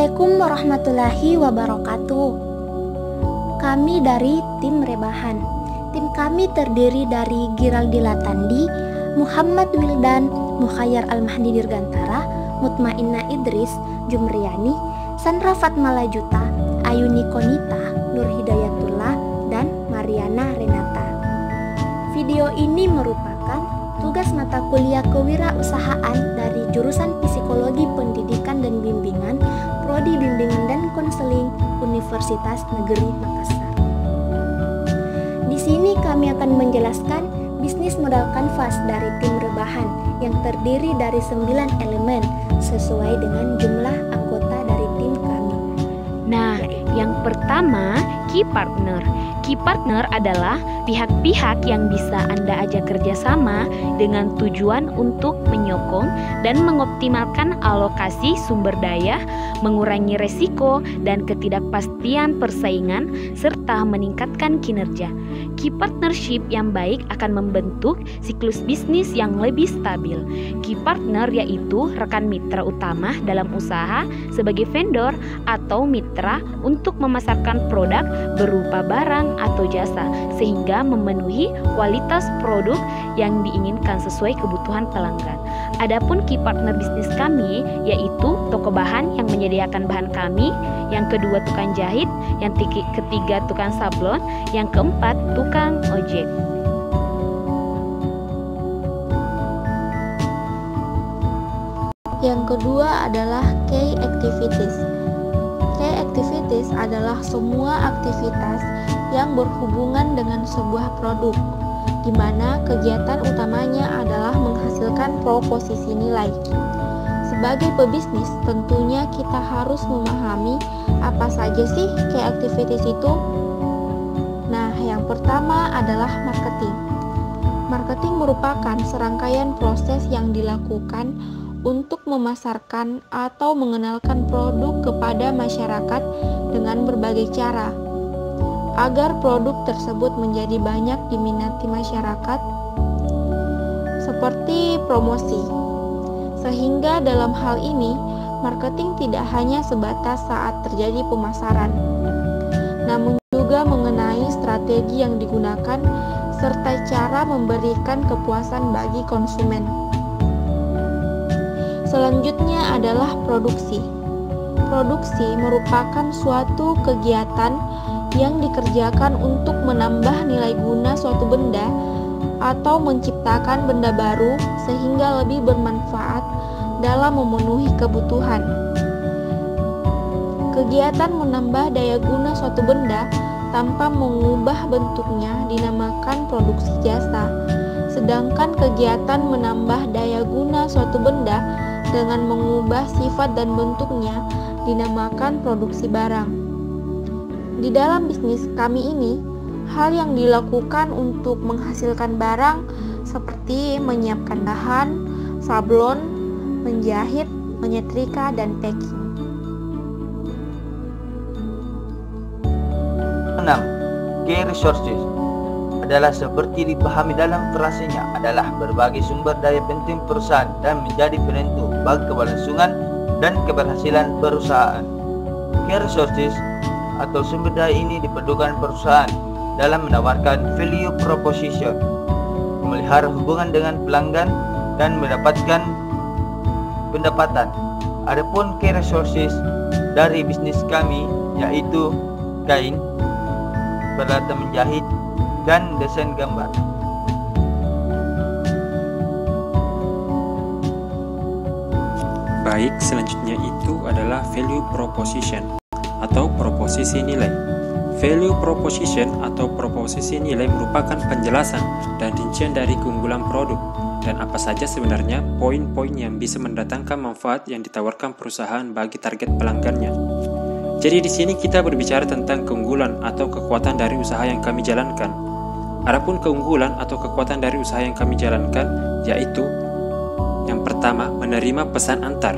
Assalamualaikum warahmatullahi wabarakatuh. Kami dari tim Rebahan. Tim kami terdiri dari Giraldi Latandi, Muhammad Wildan, Mukhayyar Al-Mahdi Dirgantara, Mutmainna Idris, Jumriyani, Sandra Fatmalajuta, Ayuni Konita, Nur Hidayatullah, dan Mariana Renata. Video ini merupakan tugas mata kuliah kewirausahaan dari jurusan Psikologi Pendidikan dan Bimbingan, Prodi Bimbingan dan Konseling Universitas Negeri Makassar. Di sini kami akan menjelaskan bisnis modal kanvas dari tim Rebahan yang terdiri dari 9 elemen sesuai dengan jumlah anggota dari tim kami. Nah, yang pertama, key partner. Key partner adalah pihak-pihak yang bisa Anda ajak kerjasama dengan tujuan untuk menyokong dan mengoptimalkan alokasi sumber daya, mengurangi resiko dan ketidakpastian persaingan, serta meningkatkan kinerja. Key partnership yang baik akan membentuk siklus bisnis yang lebih stabil. Key partner yaitu rekan mitra utama dalam usaha sebagai vendor atau mitra untuk memasarkan produk berupa barang atau jasa sehingga memenuhi kualitas produk yang diinginkan sesuai kebutuhan pelanggan. Adapun key partner bisnis kami yaitu toko bahan yang menyediakan bahan kami, yang kedua tukang jahit, yang ketiga tukang sablon, yang keempat tukang ojek. Yang kedua adalah key activities. Key activities adalah semua aktivitas yang berhubungan dengan sebuah produk, di mana kegiatan utamanya adalah menghasilkan proposisi nilai. Sebagai pebisnis, tentunya kita harus memahami apa saja sih key activities itu. Nah, yang pertama adalah marketing. Marketing merupakan serangkaian proses yang dilakukan untuk memasarkan atau mengenalkan produk kepada masyarakat dengan berbagai cara, agar produk tersebut menjadi banyak diminati masyarakat, seperti promosi. Sehingga dalam hal ini, marketing tidak hanya sebatas saat terjadi pemasaran, namun juga mengenai strategi yang digunakan serta cara memberikan kepuasan bagi konsumen. Selanjutnya adalah produksi. Produksi merupakan suatu kegiatan yang dikerjakan untuk menambah nilai guna suatu benda atau menciptakan benda baru sehingga lebih bermanfaat dalam memenuhi kebutuhan. Kegiatan menambah daya guna suatu benda tanpa mengubah bentuknya dinamakan produksi jasa, sedangkan kegiatan menambah daya guna suatu benda dengan mengubah sifat dan bentuknya dinamakan produksi barang. Di dalam bisnis kami ini, hal yang dilakukan untuk menghasilkan barang seperti menyiapkan bahan, sablon, menjahit, menyetrika, dan packing. 6. Key resources adalah seperti dipahami dalam frasenya adalah berbagai sumber daya penting perusahaan dan menjadi penentu bagi keberlangsungan dan keberhasilan perusahaan. Key resources atau sumber daya ini diperlukan perusahaan dalam menawarkan value proposition, memelihara hubungan dengan pelanggan, dan mendapatkan pendapatan. Adapun key resources dari bisnis kami yaitu kain, peralatan menjahit, dan desain gambar. Baik, selanjutnya itu adalah value proposition atau proposisi nilai. Value proposition atau proposisi nilai merupakan penjelasan dan rincian dari keunggulan produk dan apa saja sebenarnya poin-poin yang bisa mendatangkan manfaat yang ditawarkan perusahaan bagi target pelanggannya. Jadi di sini kita berbicara tentang keunggulan atau kekuatan dari usaha yang kami jalankan. Adapun keunggulan atau kekuatan dari usaha yang kami jalankan yaitu yang pertama, menerima pesan antar.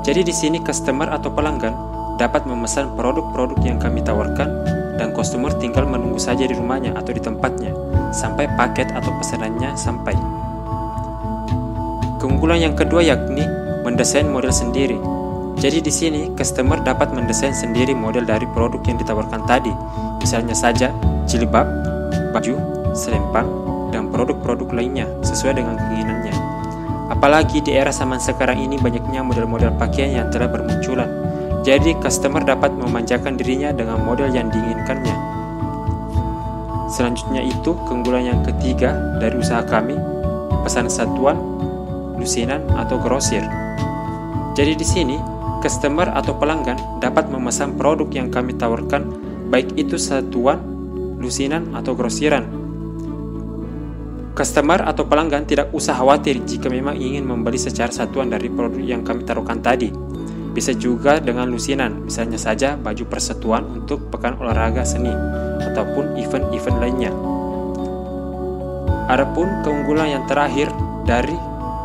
Jadi di sini customer atau pelanggan dapat memesan produk-produk yang kami tawarkan dan customer tinggal menunggu saja di rumahnya atau di tempatnya sampai paket atau pesanannya sampai. Keunggulan yang kedua yakni mendesain model sendiri. Jadi di sini customer dapat mendesain sendiri model dari produk yang ditawarkan tadi. Misalnya saja jilbab, baju, selempang, dan produk-produk lainnya sesuai dengan keinginannya. Apalagi di era zaman sekarang ini banyaknya model-model pakaian yang telah bermunculan. Jadi customer dapat memanjakan dirinya dengan model yang diinginkannya. Selanjutnya itu keunggulan yang ketiga dari usaha kami, pesan satuan, lusinan atau grosir. Jadi di sini customer atau pelanggan dapat memesan produk yang kami tawarkan, baik itu satuan, lusinan atau grosiran. Customer atau pelanggan tidak usah khawatir jika memang ingin membeli secara satuan dari produk yang kami taruhkan tadi. Bisa juga dengan lusinan, misalnya saja baju persatuan untuk pekan olahraga seni ataupun event-event lainnya. Adapun keunggulan yang terakhir dari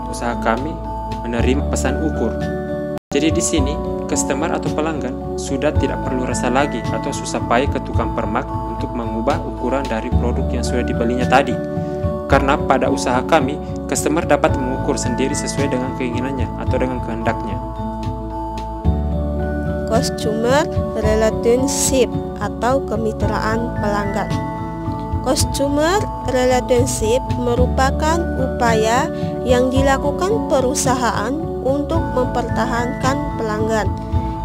usaha kami menerima pesan ukur. Jadi di sini customer atau pelanggan sudah tidak perlu rasa lagi atau susah payah ke tukang permak untuk mengubah ukuran dari produk yang sudah dibelinya tadi. Karena pada usaha kami, customer dapat mengukur sendiri sesuai dengan keinginannya atau dengan kehendaknya. Customer relationship atau kemitraan pelanggan. Customer relationship merupakan upaya yang dilakukan perusahaan untuk mempertahankan pelanggan,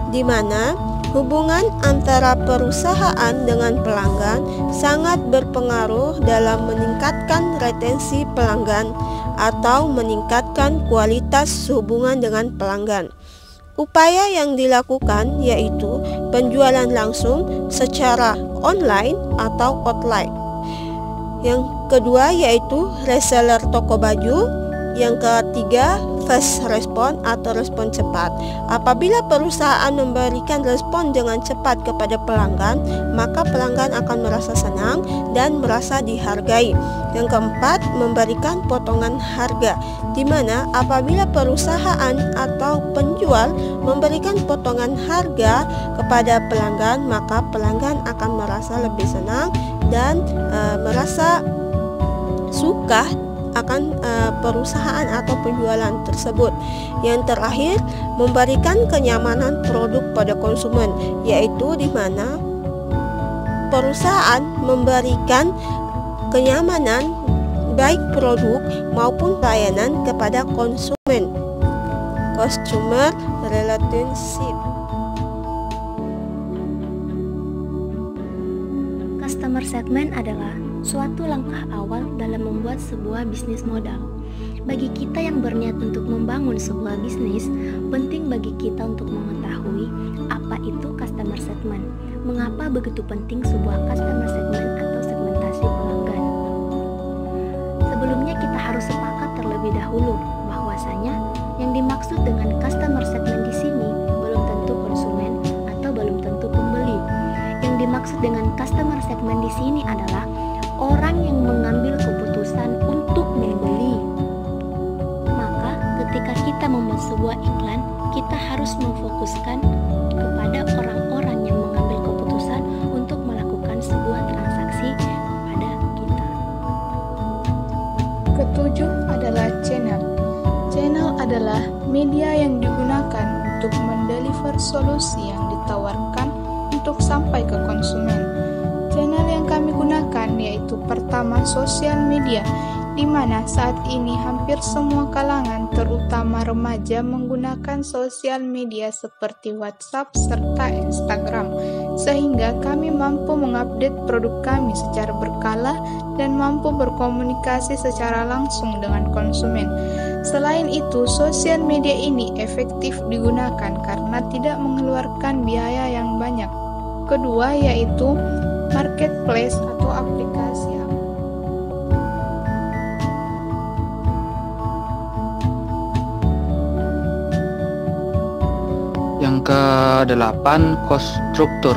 di mana hubungan antara perusahaan dengan pelanggan sangat berpengaruh dalam meningkatkan retensi pelanggan atau meningkatkan kualitas hubungan dengan pelanggan. Upaya yang dilakukan yaitu penjualan langsung secara online atau offline. Yang kedua yaitu reseller toko baju. Yang ketiga, fast response atau respon cepat. Apabila perusahaan memberikan respon dengan cepat kepada pelanggan, maka pelanggan akan merasa senang dan merasa dihargai. Yang keempat, memberikan potongan harga, di mana apabila perusahaan atau penjual memberikan potongan harga kepada pelanggan, maka pelanggan akan merasa lebih senang dan merasa suka akan perusahaan atau penjualan tersebut. Yang terakhir, memberikan kenyamanan produk pada konsumen, yaitu di mana perusahaan memberikan kenyamanan baik produk maupun layanan kepada konsumen. Customer relationship. Customer segment adalah suatu langkah awal dalam membuat sebuah bisnis modal. Bagi kita yang berniat untuk membangun sebuah bisnis, penting bagi kita untuk mengetahui apa itu customer segment. Mengapa begitu penting sebuah customer segment atau segmentasi pelanggan? Sebelumnya kita harus sepakat terlebih dahulu bahwasanya yang dimaksud dengan customer segment di sini belum tentu konsumen atau belum tentu pembeli. Yang dimaksud dengan customer segment di sini adalah orang yang mengambil keputusan untuk membeli. Maka ketika kita membuat sebuah iklan, kita harus memfokuskan kepada orang-orang yang mengambil keputusan untuk melakukan sebuah transaksi kepada kita. Ketujuh adalah channel. Channel adalah media yang digunakan untuk mendeliver solusi yang ditawarkan untuk sampai ke konsumen. Channel yang kami gunakan yaitu pertama sosial media, di mana saat ini hampir semua kalangan terutama remaja menggunakan sosial media seperti WhatsApp serta Instagram, sehingga kami mampu mengupdate produk kami secara berkala dan mampu berkomunikasi secara langsung dengan konsumen. Selain itu, sosial media ini efektif digunakan karena tidak mengeluarkan biaya yang banyak. Kedua yaitu marketplace atau aplikasi. Yang ke-8, cost structure.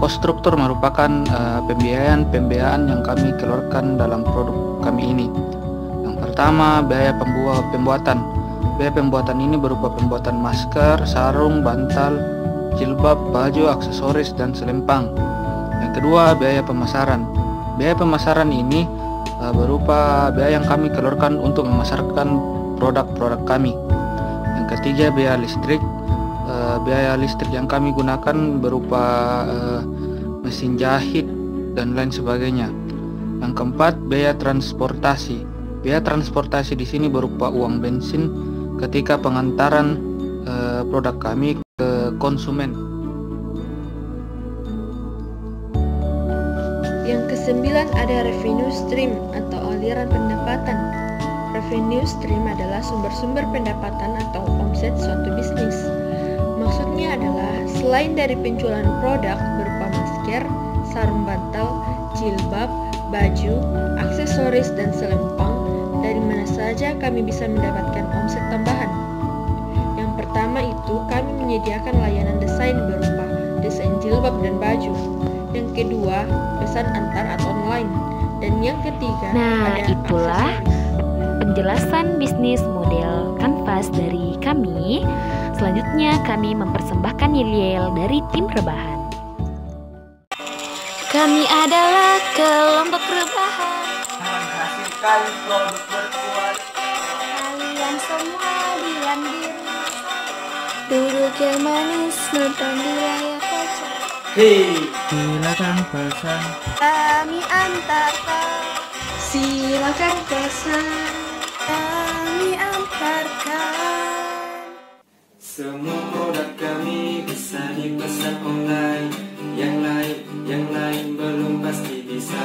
Cost structure merupakan pembiayaan yang kami keluarkan dalam produk kami ini. Yang pertama, biaya pembuatan. Biaya pembuatan ini berupa pembuatan masker, sarung, bantal, jilbab, baju, aksesoris, dan selempang. Yang kedua, biaya pemasaran. Biaya pemasaran ini berupa biaya yang kami keluarkan untuk memasarkan produk-produk kami. Yang ketiga, biaya listrik. biaya listrik yang kami gunakan berupa mesin jahit dan lain sebagainya. Yang keempat, biaya transportasi. Biaya transportasi di sini berupa uang bensin ketika pengantaran produk kami ke konsumen. Yang kesembilan ada revenue stream atau aliran pendapatan. Revenue stream adalah sumber-sumber pendapatan atau omset suatu bisnis. Maksudnya adalah selain dari penjualan produk berupa masker, sarung bantal, jilbab, baju, aksesoris, dan selempang, dari mana saja kami bisa mendapatkan omset tambahan. Yang pertama itu kami menyediakan layanan desain berupa desain jilbab dan baju. Yang kedua, pesan antar atau online. Dan yang ketiga, ada itulah aksesoris. penjelasan bisnis model kanvas dari kami. Selanjutnya kami mempersembahkan yel-yel dari tim rebahan. Kami adalah kelompok rebahan. Menghasilkan produk berkualitas. Kalian semua diam diri, Duduk yang manis nonton di layar kaca. Hei, Silakan pesan. kami antarkan. Silakan pesan. Kami antarkan. Semua produk kami bisa dipesan online. Yang lain belum pasti bisa.